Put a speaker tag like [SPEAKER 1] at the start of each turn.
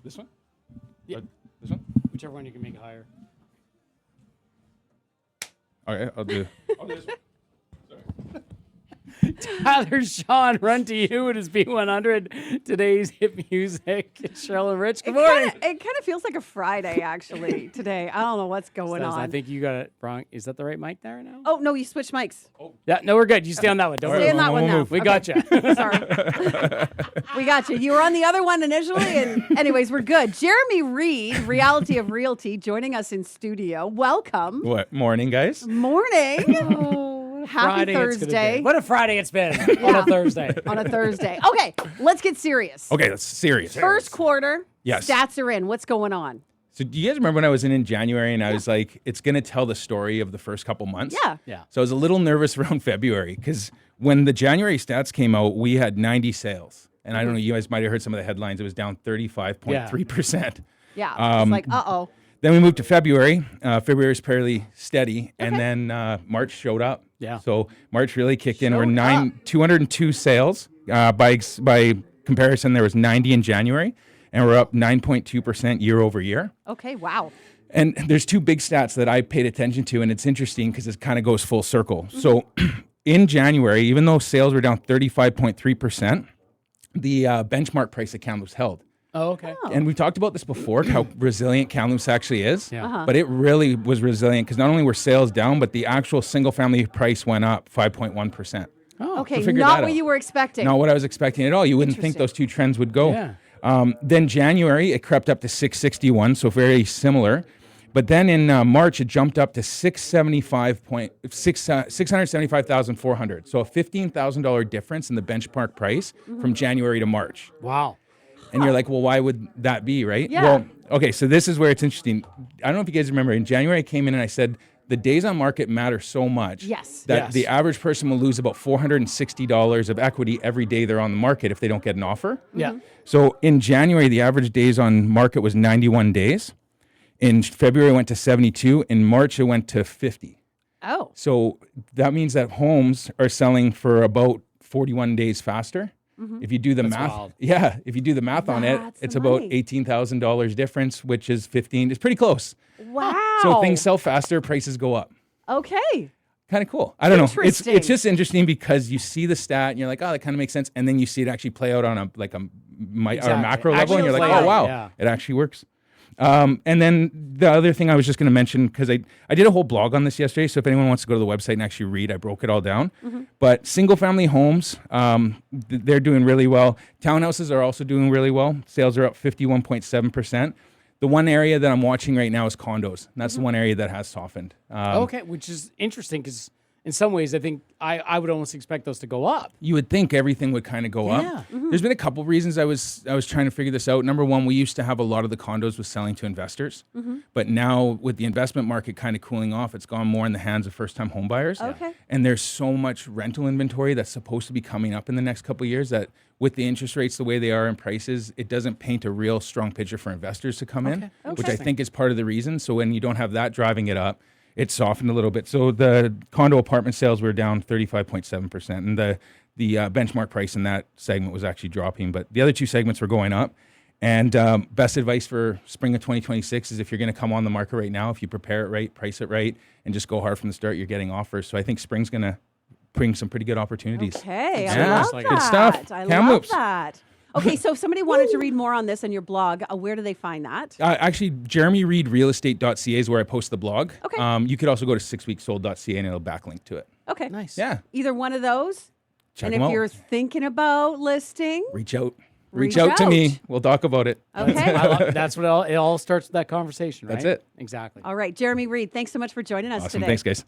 [SPEAKER 1] This one?
[SPEAKER 2] Yeah.
[SPEAKER 1] Or this one?
[SPEAKER 2] Whichever one you can make higher.
[SPEAKER 1] Okay, I'll do this one.
[SPEAKER 2] Tyler, Sean, run to you. It is B100. Today's hit music. Cheryl and Rich. Good morning.
[SPEAKER 3] It kind of feels like a Friday, actually, today. I don't know what's going on.
[SPEAKER 2] I think you got it wrong. Is that the right mic there now?
[SPEAKER 3] Oh, no, you switched mics.
[SPEAKER 2] Yeah, no, we're good. You stay on that one. Don't
[SPEAKER 3] Stay on that one now.
[SPEAKER 2] We got you.
[SPEAKER 3] Sorry. We got you. You were on the other one initially. And anyways, we're good. Jeremy Reed, Reality of Realty, joining us in studio. Welcome.
[SPEAKER 1] What? Morning, guys.
[SPEAKER 3] Morning. Happy
[SPEAKER 2] Friday it's gonna
[SPEAKER 3] Thursday.
[SPEAKER 2] be. What a Friday it's been on a Thursday.
[SPEAKER 3] On a Thursday. Okay, let's get serious.
[SPEAKER 1] Okay, that's serious.
[SPEAKER 3] First quarter,
[SPEAKER 1] Yes.
[SPEAKER 3] stats are in. What's going on?
[SPEAKER 1] So do you guys remember when I was in January and I was like, it's going to tell the story of the first couple months?
[SPEAKER 3] Yeah.
[SPEAKER 2] Yeah.
[SPEAKER 1] So I was a little nervous around February because when the January stats came out, we had 90 sales. And I don't know, you guys might have heard some of the headlines. It was down 35.3%.
[SPEAKER 3] Yeah. It's like, uh-oh.
[SPEAKER 1] Then we moved to February. February was fairly steady. And then March showed up.
[SPEAKER 2] Yeah.
[SPEAKER 1] So March really kicked in.
[SPEAKER 3] Showed
[SPEAKER 1] We're 202 sales. By comparison, there was 90 in January. And we're up 9.2% year over year.
[SPEAKER 3] Okay, wow.
[SPEAKER 1] And there's two big stats that I paid attention to, and it's interesting because it kind of goes full circle. So in January, even though sales were down 35.3%, the benchmark price of Kamloops held.
[SPEAKER 2] Oh, okay.
[SPEAKER 1] And we talked about this before, how resilient Kamloops actually is.
[SPEAKER 2] Yeah.
[SPEAKER 1] But it really was resilient because not only were sales down, but the actual single-family price went up 5.1%.
[SPEAKER 3] Okay,
[SPEAKER 1] figure
[SPEAKER 3] not
[SPEAKER 1] that
[SPEAKER 3] what
[SPEAKER 1] out.
[SPEAKER 3] you were expecting.
[SPEAKER 1] Not what I was expecting at all. You wouldn't think
[SPEAKER 3] Interesting.
[SPEAKER 1] those two trends would go.
[SPEAKER 2] Yeah.
[SPEAKER 1] Then January, it crept up to 661, so very similar. But then in March, it jumped up to 675,400. So a $15,000 difference in the benchmark price from January to March.
[SPEAKER 2] Wow.
[SPEAKER 1] And you're like, well, why would that be, right?
[SPEAKER 3] Yeah.
[SPEAKER 1] Well, okay, so this is where it's interesting. I don't know if you guys remember, in January I came in and I said, the days on market matter so much
[SPEAKER 3] Yes.
[SPEAKER 1] that
[SPEAKER 2] Yes.
[SPEAKER 1] the average person will lose about $460 of equity every day they're on the market if they don't get an offer.
[SPEAKER 2] Yeah.
[SPEAKER 1] So in January, the average days on market was 91 days. In February, it went to 72. In March, it went to 50.
[SPEAKER 3] Oh,
[SPEAKER 1] So that means that homes are selling for about 41 days faster. If you do the math,
[SPEAKER 2] wild.
[SPEAKER 1] if you do the math on it,
[SPEAKER 3] That's
[SPEAKER 1] it's
[SPEAKER 3] the
[SPEAKER 1] about
[SPEAKER 3] money.
[SPEAKER 1] $18,000 difference, which is 15. It's pretty close.
[SPEAKER 3] wow.
[SPEAKER 1] So things sell faster, prices go up.
[SPEAKER 3] Okay.
[SPEAKER 1] Kind of cool. I don't know.
[SPEAKER 3] Interesting.
[SPEAKER 1] It's just interesting because you see the stat and you're like, oh, that kind of makes sense, and then you see it actually play out on a macro level, and you're like,
[SPEAKER 2] Actually
[SPEAKER 1] oh wow,
[SPEAKER 2] yeah.
[SPEAKER 1] it actually works. And then the other thing I was just going to mention, because I did a whole blog on this yesterday, so if anyone wants to go to the website and actually read, I broke it all down. But single-family homes, they're doing really well. Townhouses are also doing really well. Sales are up 51.7%. The one area that I'm watching right now is condos. And that's the one area that has softened.
[SPEAKER 2] Okay, which is interesting because in some ways I think I would almost expect those to go up.
[SPEAKER 1] You would think everything would kind of go
[SPEAKER 2] Yeah.
[SPEAKER 1] up. There's been a couple reasons I was trying to figure this out. Number one, we used to have a lot of the condos was selling to investors, but now with the investment market kind of cooling off, it's gone more in the hands of first-time home buyers.
[SPEAKER 3] Okay.
[SPEAKER 1] And there's so much rental inventory that's supposed to be coming up in the next couple of years that with the interest rates the way they are and prices, it doesn't paint a real strong picture for investors to come in, which I think is part of the reason. So when you don't have that driving it up, it softened a little bit. So the condo apartment sales were down 35.7%, and the benchmark price in that segment was actually dropping. But the other two segments were going up. And best advice for spring of 2026 is if you're going to come on the market right now, if you prepare it right, price it right, and just go hard from the start, you're getting offers. So I think spring's going to bring some pretty good opportunities.
[SPEAKER 3] Okay.
[SPEAKER 1] Yeah.
[SPEAKER 3] I love
[SPEAKER 2] Good
[SPEAKER 3] that.
[SPEAKER 1] stuff.
[SPEAKER 3] I
[SPEAKER 1] Kamloops.
[SPEAKER 3] love that. Okay, so if somebody wanted to read more on this on your blog, where do they find that?
[SPEAKER 1] Actually, jeremyreedrealestate.ca is where I post the blog.
[SPEAKER 3] Okay.
[SPEAKER 1] You could also go to 6weeksold.ca and it'll backlink to it.
[SPEAKER 3] Okay.
[SPEAKER 2] Nice.
[SPEAKER 1] Yeah.
[SPEAKER 3] Either one of those.
[SPEAKER 1] Check
[SPEAKER 3] and
[SPEAKER 1] them
[SPEAKER 3] if
[SPEAKER 1] out.
[SPEAKER 3] you're thinking about listing,
[SPEAKER 1] Reach out.
[SPEAKER 3] Reach
[SPEAKER 1] Reach out to
[SPEAKER 3] out.
[SPEAKER 1] me. We'll talk about it.
[SPEAKER 3] okay.
[SPEAKER 2] That's what it all starts with that conversation, right?
[SPEAKER 1] That's it.
[SPEAKER 2] Exactly.
[SPEAKER 3] All right, Jeremy Reed, thanks so much for joining us
[SPEAKER 1] Awesome.
[SPEAKER 3] today.
[SPEAKER 1] Thanks, guys.